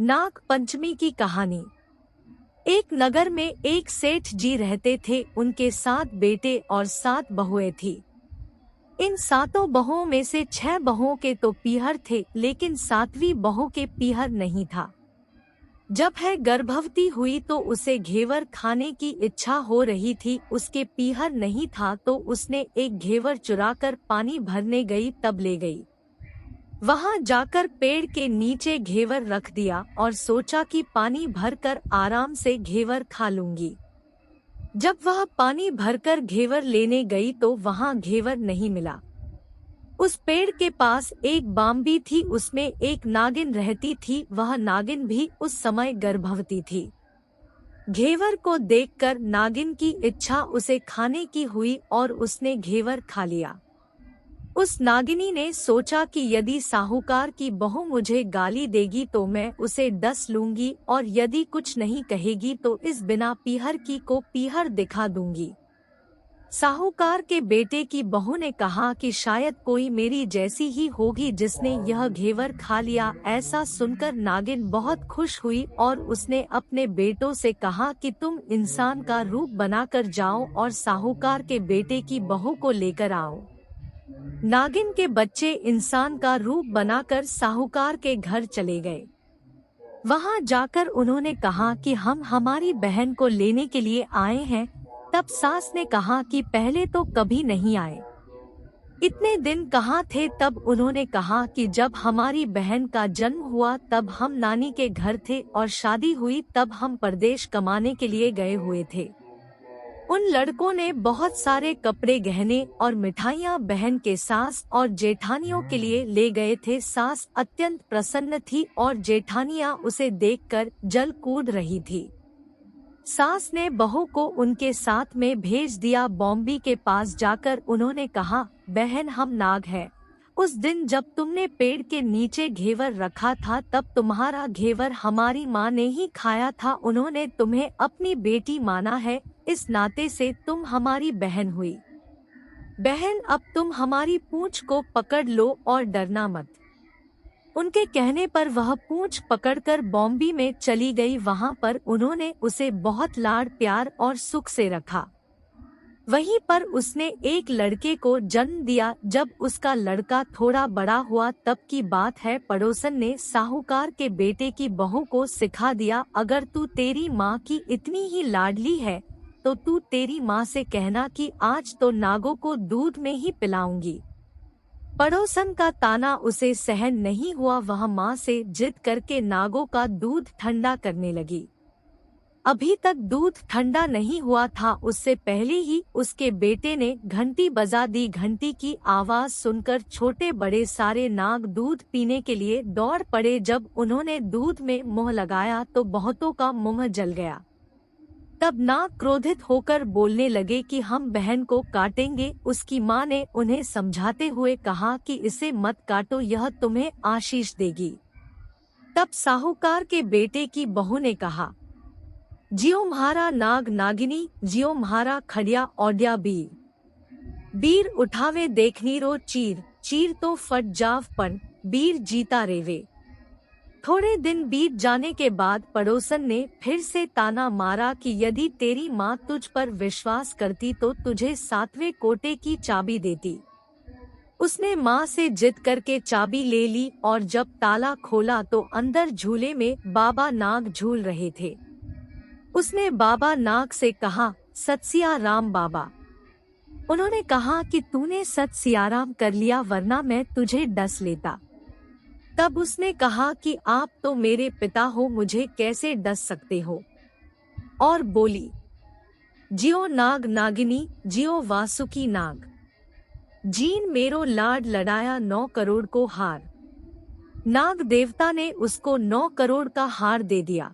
नाग पंचमी की कहानी। एक नगर में एक सेठ जी रहते थे। उनके 7 बेटे और 7 बहुएं थी। इन 7 बहुओं में से 6 बहुओं के तो पीहर थे, लेकिन 7वीं बहू के पीहर नहीं था। जब है गर्भवती हुई तो उसे घेवर खाने की इच्छा हो रही थी। उसके पीहर नहीं था तो उसने एक घेवर चुराकर पानी भरने गई, तब ले गई। वहां जाकर पेड़ के नीचे घेवर रख दिया और सोचा कि पानी भरकर आराम से घेवर खा लूंगी। जब वह पानी भरकर घेवर लेने गई तो वहां घेवर नहीं मिला। उस पेड़ के पास एक बाम्बी थी, उसमें एक नागिन रहती थी। वह नागिन भी उस समय गर्भवती थी। घेवर को देखकर नागिन की इच्छा उसे खाने की हुई और उसने घेवर खा लिया। उस नागिनी ने सोचा कि यदि साहूकार की बहू मुझे गाली देगी तो मैं उसे डस लूंगी, और यदि कुछ नहीं कहेगी तो इस बिना पीहर की को पीहर दिखा दूंगी। साहूकार के बेटे की बहू ने कहा कि शायद कोई मेरी जैसी ही होगी जिसने यह घेवर खा लिया। ऐसा सुनकर नागिन बहुत खुश हुई और उसने अपने बेटों से कहा कि तुम इंसान का रूप बनाकर जाओ और साहूकार के बेटे की बहू को लेकर आओ। नागिन के बच्चे इंसान का रूप बनाकर साहूकार के घर चले गए। वहां जाकर उन्होंने कहा कि हम हमारी बहन को लेने के लिए आए हैं। तब सास ने कहा कि पहले तो कभी नहीं आए, इतने दिन कहाँ थे। तब उन्होंने कहा कि जब हमारी बहन का जन्म हुआ तब हम नानी के घर थे, और शादी हुई तब हम परदेश कमाने के लिए गए हुए थे। उन लड़कों ने बहुत सारे कपड़े, गहने और मिठाइयाँ बहन के सास और जेठानियों के लिए ले गए थे। सास अत्यंत प्रसन्न थी और जेठानियाँ उसे देखकर जल कूद रही थी। सास ने बहू को उनके साथ में भेज दिया। बॉम्बी के पास जाकर उन्होंने कहा, बहन हम नाग हैं। उस दिन जब तुमने पेड़ के नीचे घेवर रखा था तब तुम्हारा घेवर हमारी माँ ने ही खाया था। उन्होंने तुम्हें अपनी बेटी माना है, इस नाते से तुम हमारी बहन हुई। बहन अब तुम हमारी पूंछ को पकड़ लो और डरना मत। उनके कहने पर वह पूंछ पकड़कर बॉम्बी में चली गई। वहां पर उन्होंने उसे बहुत लाड़ प्यार और सुख से रखा। वहीं पर उसने एक लड़के को जन्म दिया। जब उसका लड़का थोड़ा बड़ा हुआ तब की बात है, पड़ोसन ने साहूकार के बेटे की बहू को सिखा दिया, अगर तू तेरी माँ की इतनी ही लाडली है तो तू तेरी माँ से कहना कि आज तो नागों को दूध में ही पिलाऊंगी। पड़ोसन का ताना उसे सहन नहीं हुआ। वह माँ से जिद करके नागों का दूध ठंडा करने लगी। अभी तक दूध ठंडा नहीं हुआ था, उससे पहले ही उसके बेटे ने घंटी बजा दी। घंटी की आवाज सुनकर छोटे बड़े सारे नाग दूध पीने के लिए दौड़ पड़े। जब उन्होंने दूध में मुंह लगाया तो बहुतों का मुंह जल गया। तब नाग क्रोधित होकर बोलने लगे कि हम बहन को काटेंगे। उसकी माँ ने उन्हें समझाते हुए कहा कि इसे मत काटो, यह तुम्हें आशीष देगी। तब साहूकार के बेटे की बहू ने कहा, जियो म्हारा नाग नागिनी, जियो म्हारा खड़िया ओड्या बीर। बीर उठावे देखनी रो चीर, चीर तो फट जाव पण, बीर जीता रेवे। थोड़े दिन बीत जाने के बाद पड़ोसन ने फिर से ताना मारा कि यदि तेरी माँ तुझ पर विश्वास करती तो तुझे 7वें कोटे की चाबी देती। उसने माँ से जिद करके चाबी ले ली और जब ताला खोला तो अंदर झूले में बाबा नाग झूल रहे थे। उसने बाबा नाग से कहा, सत सिया राम बाबा। उन्होंने कहा कि तूने सत सियाराम कर लिया, वरना मैं तुझे डस लेता। तब उसने कहा कि आप तो मेरे पिता हो, मुझे कैसे डस सकते हो। और बोली, जियो नाग नागिनी, जियो वासुकी नाग। जीन मेरो लाड लड़ाया 9 करोड़ को हार। नाग देवता ने उसको 9 करोड़ का हार दे दिया।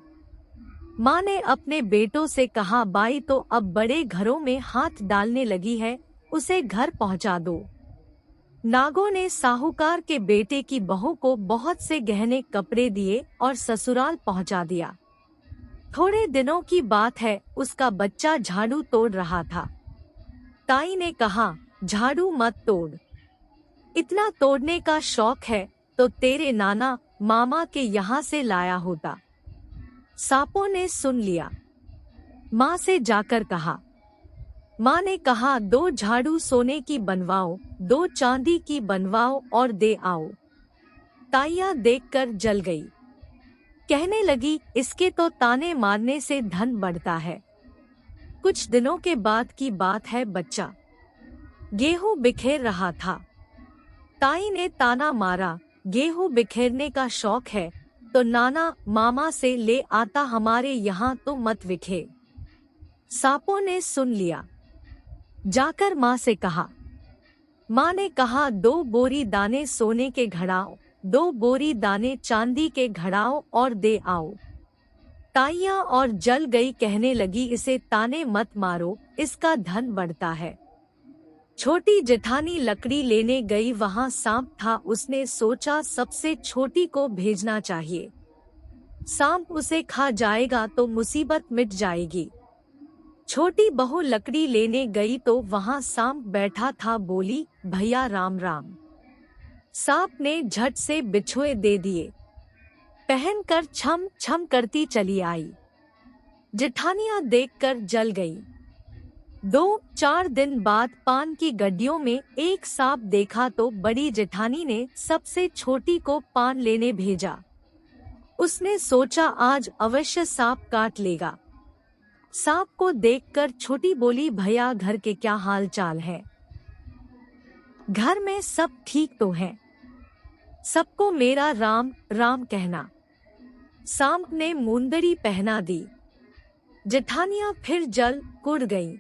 माँ ने अपने बेटों से कहा, बाई तो अब बड़े घरों में हाथ डालने लगी है, उसे घर पहुँचा दो। नागों ने साहूकार के बेटे की बहू को बहुत से गहने कपड़े दिए और ससुराल पहुंचा दिया। थोड़े दिनों की बात है, उसका बच्चा झाड़ू तोड़ रहा था। ताई ने कहा, झाड़ू मत तोड़, इतना तोड़ने का शौक है तो तेरे नाना मामा के यहाँ से लाया होता। सांपों ने सुन लिया। माँ से जाकर कहा। माँ ने कहा, 2 झाड़ू सोने की बनवाओ, 2 चांदी की बनवाओ और दे आओ। ताइयां देखकर जल गई। कहने लगी, इसके तो ताने मारने से धन बढ़ता है। कुछ दिनों के बाद की बात है। बच्चा गेहूं बिखेर रहा था। ताई ने ताना मारा, गेहूं बिखेरने का शौक है तो नाना मामा से ले आता, हमारे यहाँ तो मत बिखेर। सांपों ने सुन लिया। जाकर माँ से कहा। माँ ने कहा, 2 बोरी दाने सोने के घड़ाओ, 2 बोरी दाने चांदी के घड़ाओ और दे आओ। ताइयां और जल गई। कहने लगी, इसे ताने मत मारो, इसका धन बढ़ता है। छोटी जेठानी लकड़ी लेने गई, वहां सांप था। उसने सोचा सबसे छोटी को भेजना चाहिए, सांप उसे खा जाएगा तो मुसीबत मिट जाएगी। छोटी बहू लकड़ी लेने गई तो वहां सांप बैठा था। बोली, भैया राम राम। सांप ने झट से बिछुए दे दिए, पहनकर छम छम करती चली आई। जेठानियां देखकर जल गई। 2-4 दिन बाद पान की गड्डियों में एक सांप देखा तो बड़ी जेठानी ने सबसे छोटी को पान लेने भेजा। उसने सोचा आज अवश्य सांप काट लेगा। सांप को देखकर छोटी बोली, भैया घर के क्या हाल चाल है? घर में सब ठीक तो है? सबको मेरा राम राम कहना। सांप ने मुंदरी पहना दी। जेठानियां फिर जल कुड़ गईं।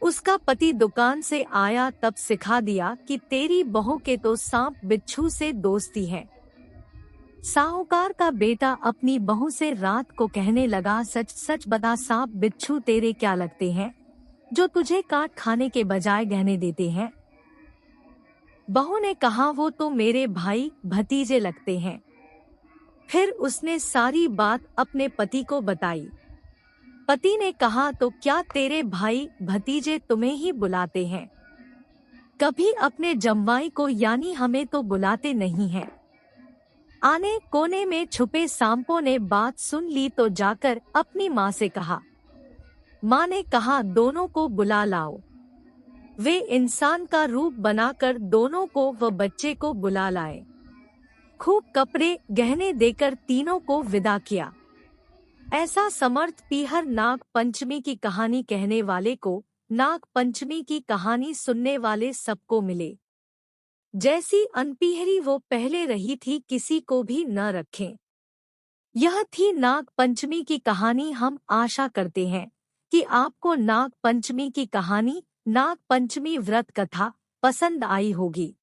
उसका पति दुकान से आया तब सिखा दिया कि तेरी बहू के तो सांप बिच्छू से दोस्ती है। साहूकार का बेटा अपनी बहू से रात को कहने लगा, सच सच बता, सांप बिच्छू तेरे क्या लगते हैं जो तुझे काट खाने के बजाय गहने देते हैं? बहू ने कहा, वो तो मेरे भाई भतीजे लगते हैं। फिर उसने सारी बात अपने पति को बताई। पति ने कहा, तो क्या तेरे भाई भतीजे तुम्हें ही बुलाते हैं? कभी अपने जमवाई को यानी हमें तो बुलाते नहीं हैं। आने कोने में छुपे सांपों ने बात सुन ली तो जाकर अपनी माँ से कहा। माँ ने कहा, दोनों को बुला लाओ। वे इंसान का रूप बनाकर दोनों को व बच्चे को बुला लाए। खूब कपड़े गहने देकर तीनों को विदा किया। ऐसा समर्थ पीहर नाग पंचमी की कहानी कहने वाले को, नाग पंचमी की कहानी सुनने वाले सबको मिले। जैसी अनपीहरी वो पहले रही थी, किसी को भी न रखें। यह थी नाग पंचमी की कहानी। हम आशा करते हैं कि आपको नाग पंचमी की कहानी, नाग पंचमी व्रत कथा पसंद आई होगी।